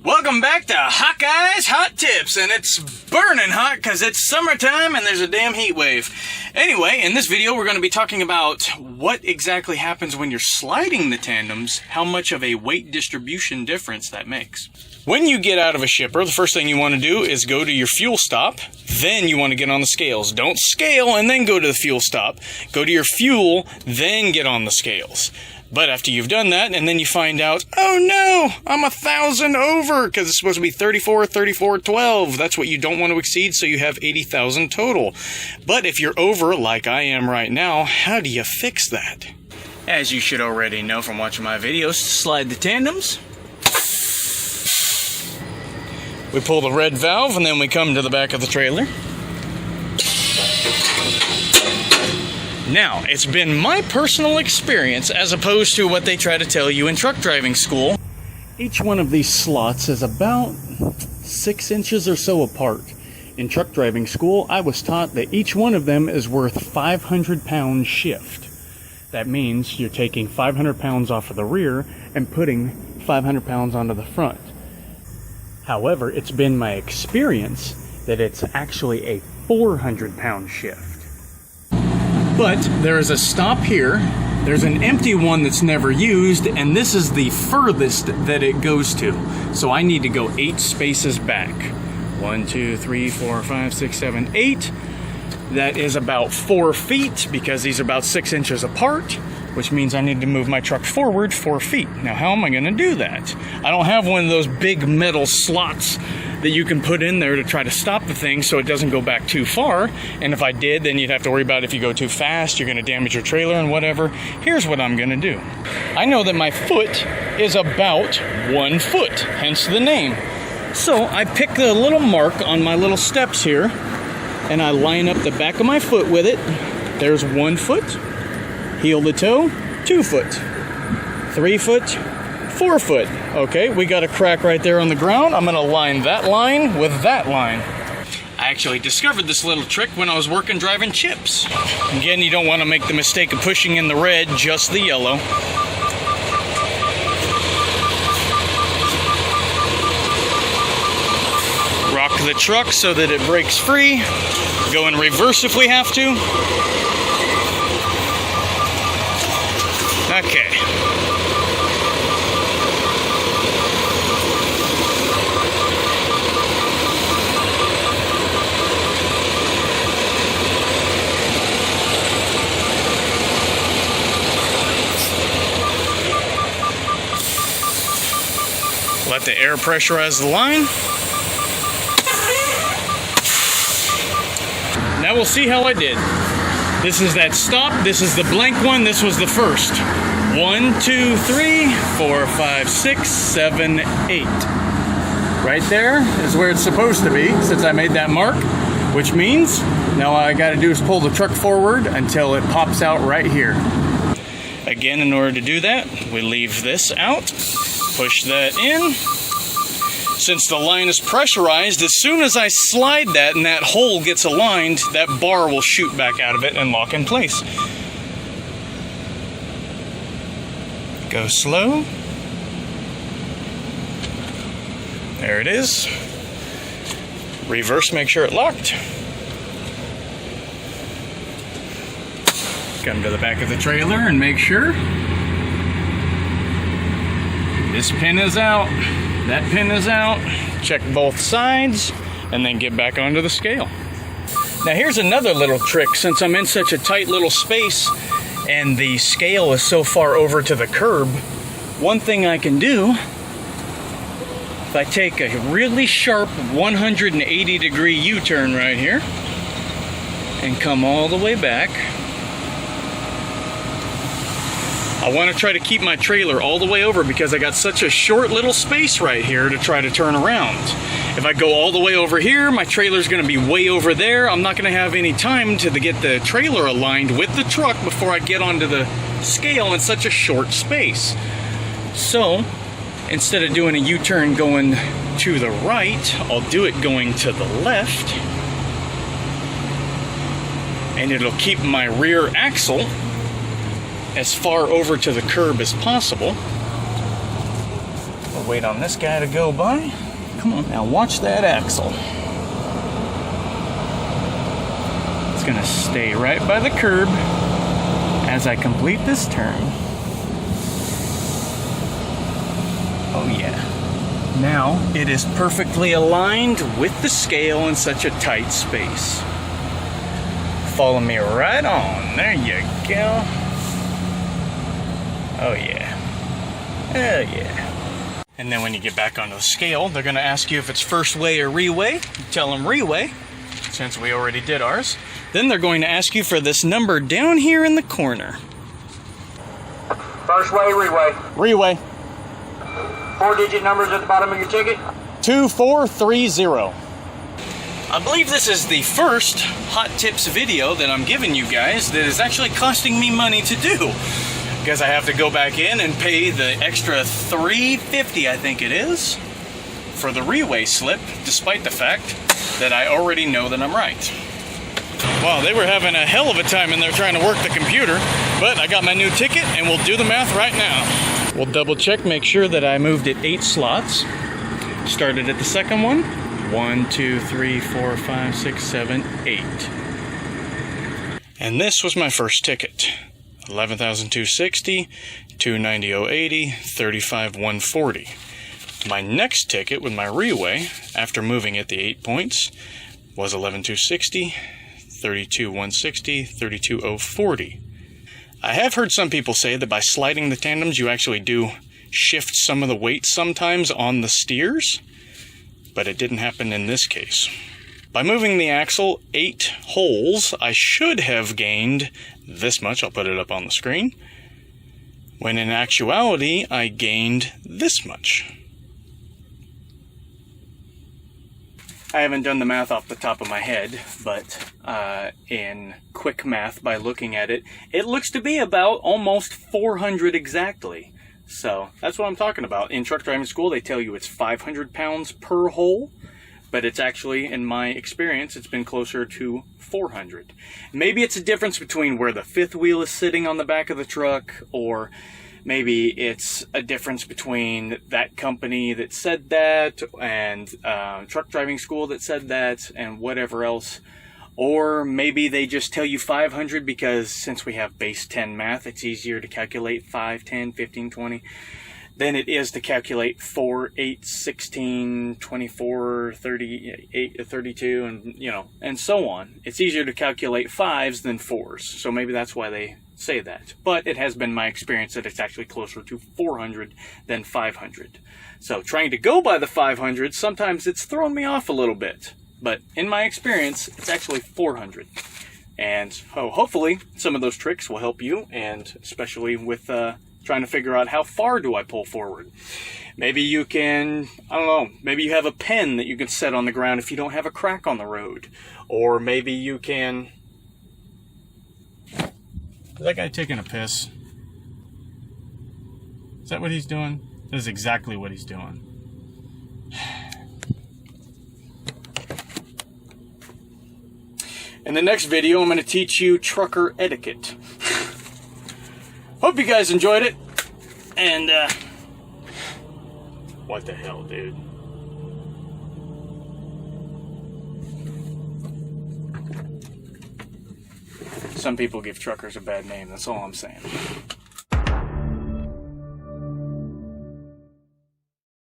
Welcome back to Hawkeye's Hot Tips, and it's burning hot because it's summertime and there's a damn heat wave. Anyway, in this video we're going to be talking about what exactly happens when you're sliding the tandems, how much of a weight distribution difference that makes. When you get out of a shipper, the first thing you want to do is go to your fuel stop, then you want to get on the scales. Don't scale and then go to the fuel stop. Go to your fuel, then get on the scales. But after you've done that, and then you find out, oh no, I'm 1,000 over, because it's supposed to be 34,12. That's what you don't want to exceed, so you have 80,000 total. But if you're over, like I am right now, how do you fix that? As you should already know from watching my videos, to slide the tandems, we pull the red valve, and then we come to the back of the trailer. Now, it's been my personal experience, as opposed to what they try to tell you in truck driving school. Each one of these slots is about 6 inches or so apart. In truck driving school, I was taught that each one of them is worth 500 pounds shift. That means you're taking 500 pounds off of the rear and putting 500 pounds onto the front. However, it's been my experience that it's actually a 400 pound shift. But there is a stop here, there's an empty one that's never used, and this is the furthest that it goes to. So I need to go 8 spaces back. 1, 2, 3, 4, 5, 6, 7, 8. That is about 4 feet, because these are about 6 inches apart, which means I need to move my truck forward 4 feet. Now, how am I going to do that? I don't have one of those big metal slots that you can put in there to try to stop the thing so it doesn't go back too far. And if I did, then you'd have to worry about if you go too fast, you're going to damage your trailer and whatever. Here's what I'm going to do. I know that my foot is about 1 foot, hence the name. So I pick the little mark on my little steps here, and I line up the back of my foot with it. There's 1 foot. Heel to toe, 2 foot, 3 foot, 4 foot. Okay, we got a crack right there on the ground. I'm gonna line that line with that line. I actually discovered this little trick when I was working driving chips. Again, you don't want to make the mistake of pushing in the red, just the yellow. Rock the truck so that it breaks free. Go in reverse if we have to. Okay. Let the air pressurize the line. Now we'll see how I did. This is that stop, this is the blank one, this was the first. 1, 2, 3, 4, 5, 6, 7, 8. Right there is where it's supposed to be, since I made that mark, which means now all I gotta do is pull the truck forward until it pops out right here. Again, in order to do that, we leave this out, push that in. Since the line is pressurized, as soon as I slide that and that hole gets aligned, that bar will shoot back out of it and lock in place. Go slow. There it is. Reverse, make sure it locked. Come to the back of the trailer and make sure this pin is out. That pin is out, check both sides, and then get back onto the scale. Now here's another little trick. Since I'm in such a tight little space and the scale is so far over to the curb, one thing I can do, if I take a really sharp 180-degree U-turn right here and come all the way back, I want to try to keep my trailer all the way over because I got such a short little space right here to try to turn around. If I go all the way over here, my trailer's going to be way over there. I'm not going to have any time to get the trailer aligned with the truck before I get onto the scale in such a short space. So, instead of doing a U-turn going to the right, I'll do it going to the left. And it'll keep my rear axle as far over to the curb as possible. wait on this guy to go by. Come on, now watch that axle. It's gonna stay right by the curb as I complete this turn. Oh yeah. Now it is perfectly aligned with the scale in such a tight space. Follow me right on. There you go. Oh yeah. Oh yeah. And then when you get back onto the scale, they're going to ask you if it's first weigh or reweigh. You tell them reweigh, since we already did ours. Then they're going to ask you for this number down here in the corner. First weigh, reweigh. Reweigh. 4-digit numbers at the bottom of your ticket. 2430. I believe this is the first Hot Tips video that I'm giving you guys that is actually costing me money to do. Because I have to go back in and pay the extra $3.50, I think it is, for the reweigh slip, despite the fact that I already know that I'm right. Wow, they were having a hell of a time in there trying to work the computer, but I got my new ticket and we'll do the math right now. We'll double check, make sure that I moved it 8 slots. Started at the second one. 1, 2, 3, 4, 5, 6, 7, 8. And this was my first ticket. 11,260, 290,080, 35,140. My next ticket with my reweigh, after moving it the 8 points, was 11,260, 32,160, 32,040. I have heard some people say that by sliding the tandems, you actually do shift some of the weight sometimes on the steers, but it didn't happen in this case. By moving the axle 8 holes, I should have gained this much. I'll put it up on the screen. When in actuality, I gained this much. I haven't done the math off the top of my head, but in quick math, by looking at it, it looks to be about almost 400 exactly. So that's what I'm talking about. In truck driving school, they tell you it's 500 pounds per hole. But it's actually, in my experience, it's been closer to 400. Maybe it's a difference between where the fifth wheel is sitting on the back of the truck, or maybe it's a difference between that company that said that and truck driving school that said that and whatever else. Or maybe they just tell you 500 because since we have base 10 math, it's easier to calculate 5, 10, 15, 20. Than it is to calculate 4, 8, 16, 24, 38, 32, and and so on. It's easier to calculate 5s than 4s, so maybe that's why they say that. But it has been my experience that it's actually closer to 400 than 500. So trying to go by the 500, sometimes it's thrown me off a little bit. But in my experience, it's actually 400. And hopefully some of those tricks will help you, and especially with trying to figure out how far do I pull forward. Maybe you can, I don't know, maybe you have a pen that you can set on the ground if you don't have a crack on the road. Or maybe you can... Is that guy taking a piss? Is that what he's doing? That is exactly what he's doing. In the next video, I'm going to teach you trucker etiquette. Hope you guys enjoyed it, and, what the hell, dude? Some people give truckers a bad name, that's all I'm saying.